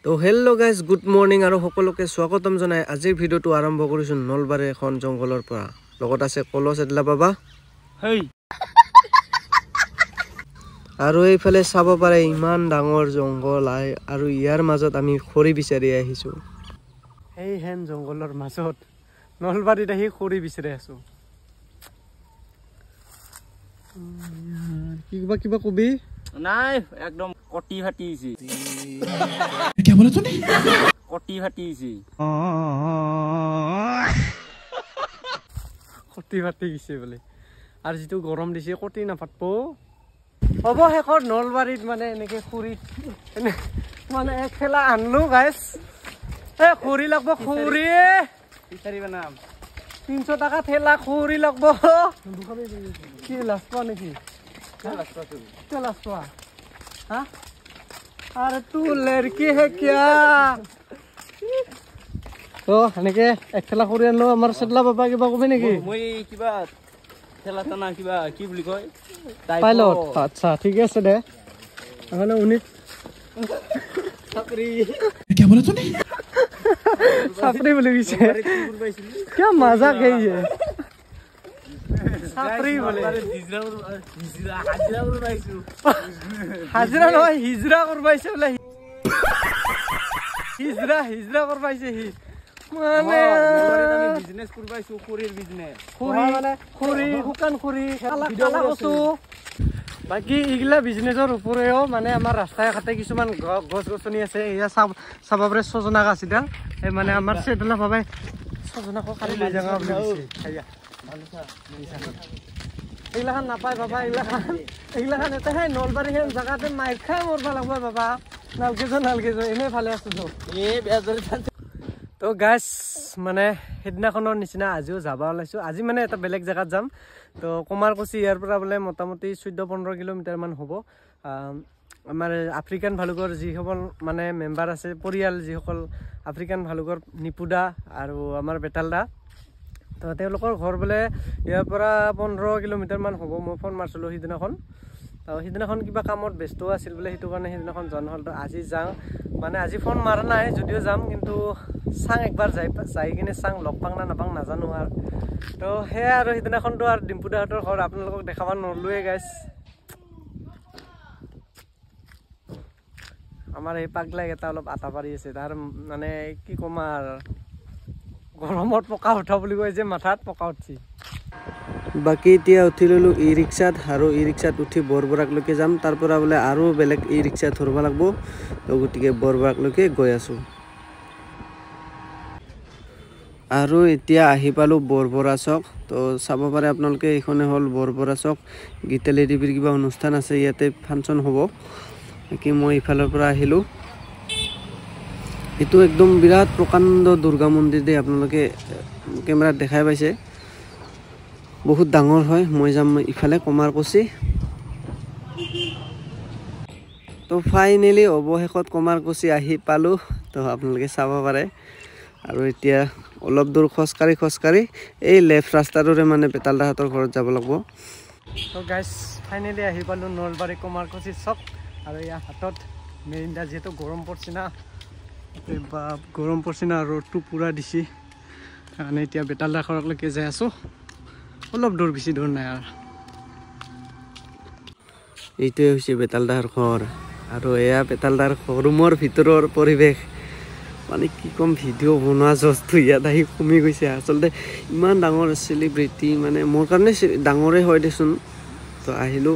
তো hello guys good morning আৰু সকলোকে স্বাগতম জনাই আজিৰ ভিডিঅ'টো আৰম্ভ কৰিছোঁ নলবাৰী এখন জংঘলৰ পৰা লগত আছে কলচ এডলা বাবা হেই আৰু এইফালে চাব পাৰে ইমান ডাঙৰ জংঘল আৰু ইয়াৰ মাজত আমি খৰি বিচাৰি আহিছো এই হেন জংঘলৰ মাজত নলবাৰীত আহি খৰি বিচাৰি আছো কিবা কবি নাই একদম কটি ফাটিছে কি বলা তুমি কটি ফাটিছে কটি ফাটি গিছে বলে আৰু যেটো গৰম দিছে কটি না ফাটবো অবশেষত নলবাৰীত মানে এনেকে খৰি মানে এক খেলা আনলো গাইস এ খৰি লাগব খৰি বিচাৰিবা নাম 300 টাকা ঠেলা খৰি লাগব কি লাস্পা নেকি क्या लास्पा हाँ अरे तू लड़की है क्या तो हनेके एक ठेला खरि आनलो আমাৰ সেটলা বাবা কিবা কবি নেকি মই কিবা ঠেলা টানা কিবা কি বুলি কয় পাইলট আচ্ছা ঠিক আছে দে মানে উনি ছাত্ৰী क्या बोला तूने ছাত্ৰী বুলি কৈছে क्या मजाक है ये ছাত্ৰী বলে হাজিৰা নহয় হিজৰা কৰবাইছে বলে হিজৰা কৰবাইছে হি মানে আমি বিজনেস কৰবাইছো খৰিৰ বিজনেস খৰি শুকান খৰি কালা কচু বাকি ইগলা বিজনেসৰ উপৰেও মানে আমাৰ ৰাস্তায় ঘাটে কিছুমান গছ গছনি আছে এয়া চাবাবৰে সজনা গাছ এটা এই মানে আমাৰ সেটলা ভাবে সজনাকো কালি লৈ যাঙা বুলি কৈছে আয়া এইলাখান নাপায় বাবা এইলাখান এটা হে নলবাৰী হেন জাগাতে মাইৰ খাই মৰবা লাগব বাবা নালকেজো এনে ভালে আছো তো গাইস মানে হেদিনাখনৰ নিচিনা আজিও যাবা ওলাইছো আজি মানে এটা বেলেগ জাগাত যাম তো কুমাৰকুছি ইয়াৰ পৰা বলে মোটামুটি 14-15 কিলোমিটাৰ মান হ'ব আমাৰ আফ্ৰিকান ভালুকৰ যিসকল মানে মেম্বাৰ আছে পৰিয়াল যিসকল আফ্ৰিকান ভালুকৰ নিপুদা আৰু আমাৰ বেটালদা তো তেওঁলোকৰ ঘৰ বলে ইয়াৰ পৰা 15 কিলোমিটাৰ মান হ'ব মই ফোন মাৰছিলো সিদিনাখন তো সিদিনাখন কিবা কামত ব্যস্ত আছিল বলে হেতু কাৰণে সিদিনাখন জন হল তো আজি যাওঁ মানে আজি ফোন মাৰা নাই যদিও যাম কিন্তু চাং একবাৰ যাই কিনে চাং লগ পাং না নাপাং নাজানো আৰু তো হে আৰু সিদিনাখনটো আৰু ডিম্পুদাহঁতৰ ঘৰ আপোনালোকক দেখাব নৰলোৱে গাইছ আমাৰ এই পাগলাই এটা অলপ আটা পাৰি আছে তাৰ মানে কি কম আৰু গৰমত পকা উঠা বুলি কয় যে মাথাত পকা উঠছি বাকি এতিয়া উঠি ললো ই ৰিক্সাত আৰু ই ৰিক্সাত উঠি বৰবৰাকলৈকে যাম তাৰ পৰা বলে আৰু বেলেগ ই ৰিক্সা ধৰবা লাগব তো গতিকে বৰবৰাকলৈকে গৈ আছো আৰু এতিয়া আহি পালো বৰবৰা চক তো চাব পাৰে আপোনালোকে এইখনে হল বৰবৰা চক গীতালি দেৱীৰ কিবা অনুষ্ঠান আছে ইয়াতে ফাংচন হ'ব কি মই ইফালৰ পৰা আহিলো এটো একদম বিৰাট প্ৰকাণ্ড দুৰ্গা মন্দিৰ দে আপোনালোকে কেমেৰাত দেখাই পাইছে বহুত ডাঙৰ হয় মই যাম ইফালে কুমাৰকুছি তো ফাইনেলি অৱশেষত কুমাৰকুছি আহি পালো তো আপোনালোকে চাব পাৰে আৰু এতিয়া অলপ দূৰ খোজকাঢ়ি এই লেফট ৰাস্তাটোৰে মানে বেতালদাহঁতৰ ঘৰত যাব লাগিব তো গাইস ফাইনেলি আহি পালো নলবাৰী কুমাৰকুছি চক আৰু ইয়াৰ হাতত মেৰিণ্ডা যেহেতু গৰম পৰছি না গৰম পৰছি না ৰ'দটো পুৰা দিছি কাৰণে এতিয়া বেতালদাৰ ঘৰলৈকে যাই আছো অলপ দূৰ বেছি দূৰ নাই আৰু এইটোৱে হৈছে বেতালদাৰ ঘৰ আৰু এয়া বেতালদাৰ ৰুমৰ ভিতৰৰ পৰিৱেশ মানে কি কম ভিডিঅ' বনোৱা জছটো ইয়াত আহি কমি গৈছে আচলতে ইমান ডাঙৰ চেলিব্ৰিটি মানে মোৰ কাৰণে ডাঙৰে হয় দেচোন তো আহিলো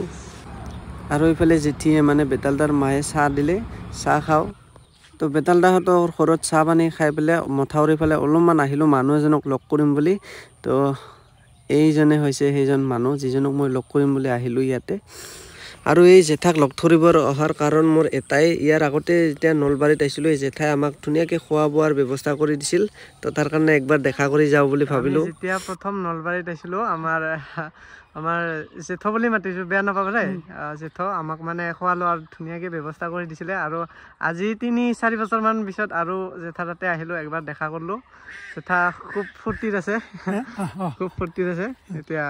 আৰু এইফালে জেঠিয়ে মানে বেতালদাৰ মায়ে চাহ দিলে চাহ খাওঁ তো বেতালদাহঁতৰ ঘৰত চাহ পানী খাই পেলাই মথাউৰি ফালে অলপমান আহিলো মানুহ এজনক লগ কৰিম বুলি তো এইজনে হৈছে সেইজন মানুহ যিজনক মই লগ কৰিম বুলি আহিলো ইয়াতে আৰু এই জেঠাক লগ ধৰিবৰ অহাৰ কাৰণ মোৰ এটাই ইয়াৰ আগতে যেতিয়া নলবাৰীত আহিছিলো এই জেঠাই আমাক ধুনীয়াকৈ খোৱা বোৱাৰ ব্যৱস্থা কৰি দিছিল তো তাৰ কাৰণে একবাৰ দেখা কৰি যাওঁ বুলি ভাবিলো যেতিয়া প্ৰথম নলবাৰীত আহিছিলো আমাৰ জেঠ বুলি মাতিছো বেয়া নাপাবলে জেঠ আমাক মানে খোৱা লোৱাৰ ধুনীয়াকৈ ব্যৱস্থা কৰি দিছিলে আৰু আজি 3-4 বছৰ মান পিছত আৰু জেঠা তাতে আহিলো একবাৰ দেখা কৰিলো জেঠা খুব ফূৰ্তিত আছে এতিয়া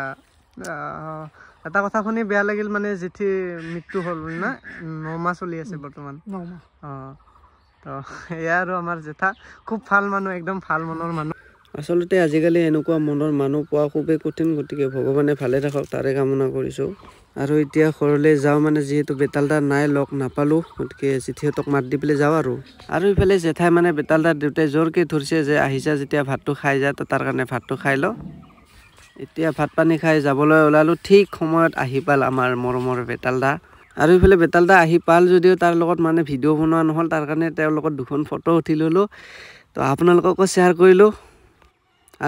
এটা কথা শুনি বেয়া লাগিল মানে জেঠি মৃত্যু হল না 9 মাহ চলি আছে বৰ্তমান তো এয়া আৰু আমাৰ জেঠা খুব ভাল মানুহ একদম ভাল মনৰ মানুহ আচলতে আজিকালি এনেকুৱা মনৰ মানুহ পোৱা খুবেই কঠিন গতিকে ভগৱানে ভালে ৰাখক তাৰে কামনা কৰিছোঁ আৰু এতিয়া ঘৰলৈ যাওঁ মানে যিহেতু বেতালদা নাই লগ নাপালোঁ গতিকে জেঠিহঁতক মাত দি পেলাই যাওঁ আৰু ইফালে জেঠাই মানে বেতালদাৰ দেউতাই জোৰকৈ ধৰিছে যে আহিছা যেতিয়া ভাতটো খাই যা তো তাৰ কাৰণে ভাতটো খাই ল এতিয়া ভাত পানী খাই যাবলৈ ওলালোঁ ঠিক সময়ত আহি পাল আমাৰ মৰমৰ বেতালদা আৰু ইফালে বেতালদা আহি পাল যদিও তাৰ লগত মানে ভিডিঅ' বনোৱা নহ'ল তাৰ কাৰণে তেওঁৰ লগত দুখন ফটো উঠি ল'লোঁ তো আপোনালোককো শ্বেয়াৰ কৰিলোঁ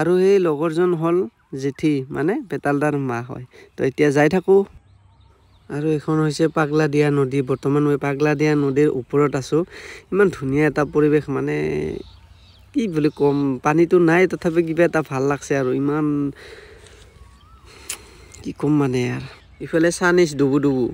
আৰু এই লগৰজন হ'ল জেঠি মানে বেতালদাৰ মা হয় তো এতিয়া যাই থাকোঁ আৰু এখন হৈছে পাগলা দিয়া নদী বৰ্তমান মই পাগলা দিয়া নদীৰ ওপৰত আছোঁ ইমান ধুনীয়া এটা পৰিৱেশ মানে কি বুলি ক'ম পানীটো নাই তথাপি কিবা এটা ভাল লাগছে আৰু ইমান কি ক'ম মানে ইয়াৰ ইফালে চানিছ ডুবু ডুবু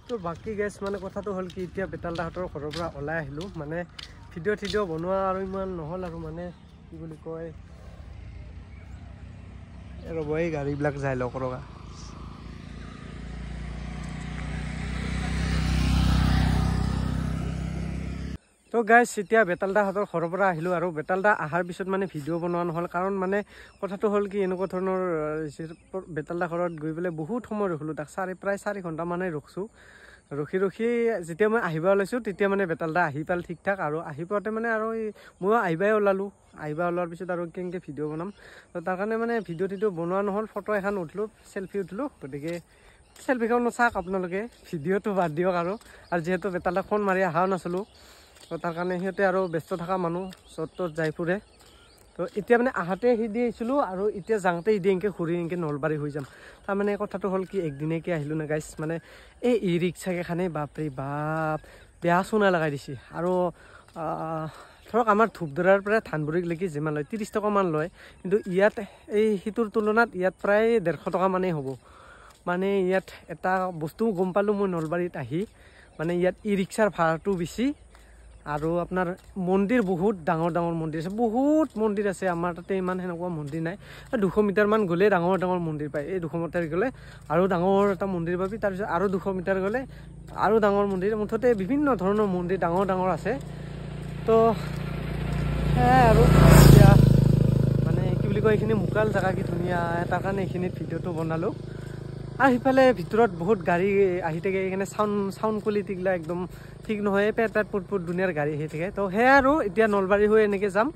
তো বাকী গেছ মানে কথাটো হ'ল কি এতিয়া বেতালদাহঁতৰ ঘৰৰ পৰা ওলাই আহিলোঁ মানে ভিডিঅ' বনোৱা আৰু ইমান নহ'ল আৰু মানে কি বুলি কয় ৰ'ব এই গাড়ীবিলাক যাই লওক ৰ'বা তো গাইজ এতিয়া বেতালদাহঁতৰ ঘৰৰ পৰা আহিলোঁ আৰু বেতালদা অহাৰ পিছত মানে ভিডিঅ' বনোৱা নহ'ল কাৰণ মানে কথাটো হ'ল কি এনেকুৱা ধৰণৰ বেতালদা ঘৰত গৈ পেলাই বহুত সময় ৰখিলোঁ তাক প্ৰায় 4 ঘণ্টামানেই ৰখিছোঁ ৰখি যেতিয়া মই আহিব ওলাইছোঁ তেতিয়া মানে বেতালদা আহি পাল ঠিক ঠাক আৰু আহি পাওঁতে মানে আৰু ময়ো আহিবাই ওলোৱাৰ পিছত আৰু কেনেকৈ ভিডিঅ' বনাম তো তাৰ কাৰণে মানে ভিডিঅ' বনোৱা নহ'ল ফটো এখন উঠিলোঁ চেল্ফি উঠিলোঁ গতিকে চেল্ফিখন চাওক আপোনালোকে ভিডিঅ'টো বাদ দিয়ক আৰু যিহেতু বেতালদাক ফোন মাৰি অহাও নাছিলোঁ তো তাৰ কাৰণে সিহঁতে আৰু ব্যস্ত থকা মানুহ য'ত যাই ফুৰে তো এতিয়া মানে আহাতে দি আহিছিলোঁ আৰু এতিয়া যাওঁতে এনেকৈ ঘূৰি এনেকৈ নলবাৰী হৈ যাম তাৰমানে কথাটো হ'ল কি একদিনকৈ আহিলোঁ না গাইছ মানে এই ই ৰিক্সাকেইখানে বাপৰে বাপ বেয়া চোনা লগাই দিছে আৰু ধৰক আমাৰ ধূপদৰাৰ পৰা ধানবৰীলৈকে যিমান লয় 30 টকামান লয় কিন্তু ইয়াত এই সিটোৰ তুলনাত ইয়াত প্ৰায় 150 টকামানেই হ'ব মানে ইয়াত এটা বস্তু গম পালোঁ মই নলবাৰীত আহি মানে ইয়াত ই ৰিক্সাৰ ভাড়াটো বেছি আৰু আপোনাৰ মন্দিৰ বহুত ডাঙৰ মন্দিৰ আছে বহুত মন্দিৰ আছে আমাৰ তাতে ইমান সেনেকুৱা মন্দিৰ নাই 200 মিটাৰমান গ'লে ডাঙৰ মন্দিৰ পায় এই 200 মিটাৰ গ'লে আৰু ডাঙৰ এটা মন্দিৰ পাবি তাৰপিছত আৰু 200 মিটাৰ গ'লে আৰু ডাঙৰ মন্দিৰ মুঠতে বিভিন্ন ধৰণৰ মন্দিৰ ডাঙৰ আছে তো আৰু এতিয়া মানে কি বুলি কয় এইখিনি মুকাল জেগা কি ধুনীয়া তাৰ কাৰণে এইখিনিত ভিডিঅ'টো বনালোঁ আৰু সিফালে ভিতৰত বহুত গাড়ী আহি থাকে এইখানে চাউণ্ড কোৱালিটিগিলা একদম ঠিক নহয় পেট পুট দুনিয়াৰ গাড়ী আহি থাকে তো সেয়া আৰু এতিয়া নলবাৰী হৈ এনেকৈ যাম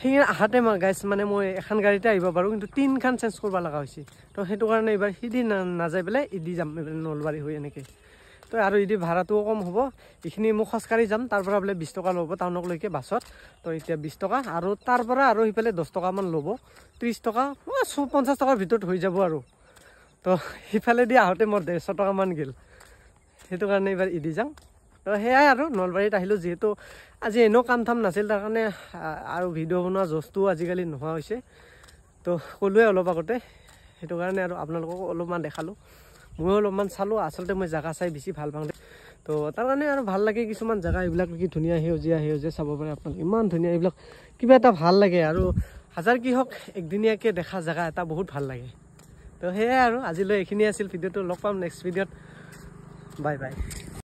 সেই আহাতে গাইছ মানে মই এখন গাড়ীতে আহিব পাৰোঁ কিন্তু 3খন চেঞ্জ কৰিব লগা হৈছে তো সেইটো কাৰণে এইবাৰ সিদি নাযাই পেলাই ইদি যাম নলবাৰী হৈ এনেকৈ তো আৰু ইদি ভাড়াটোও কম হ'ব এইখিনি মই খোজকাঢ়ি যাম তাৰ পৰা বোলে 20 টকা ল'ব টাউনকলৈকে বাছত তো এতিয়া 20 টকা আৰু তাৰ পৰা আৰু সিফালে 10 টকামান ল'ব 30 টকা 50 টকাৰ ভিতৰত হৈ যাব আৰু তো সিফালেদি আহোঁতে মোৰ 150 টকামান গ'ল সেইটো কাৰণে এইবাৰ ইদি যাম তো সেয়াই আৰু নলবাৰীত আহিলোঁ যিহেতু আজি এনেও কাম নাছিল তাৰ কাৰণে আৰু ভিডিঅ' বনোৱা জচটো আজিকালি নোহোৱা হৈছে তো ক'লোৱে অলপ আগতে সেইটো কাৰণে আৰু আপোনালোকক অলপমান দেখালোঁ ময়ো অলপমান চালোঁ আচলতে মই জেগা চাই বেছি ভাল পাওঁ তো তাৰ কাৰণে আৰু ভাল লাগে কিছুমান জেগা এইবিলাক কি ধুনীয়া সেউজীয়া চাব পাৰে আপোনালোকে ইমান ধুনীয়া এইবিলাক কিবা এটা ভাল লাগে আৰু হাজাৰ কি হওক একদিনীয়াকৈ দেখা জেগা এটা বহুত ভাল লাগে তো সেয়াই আৰু আজিলৈ এইখিনি আছিল ভিডিঅ'টো লগ পাম নেক্সট ভিডিঅ'ত বাই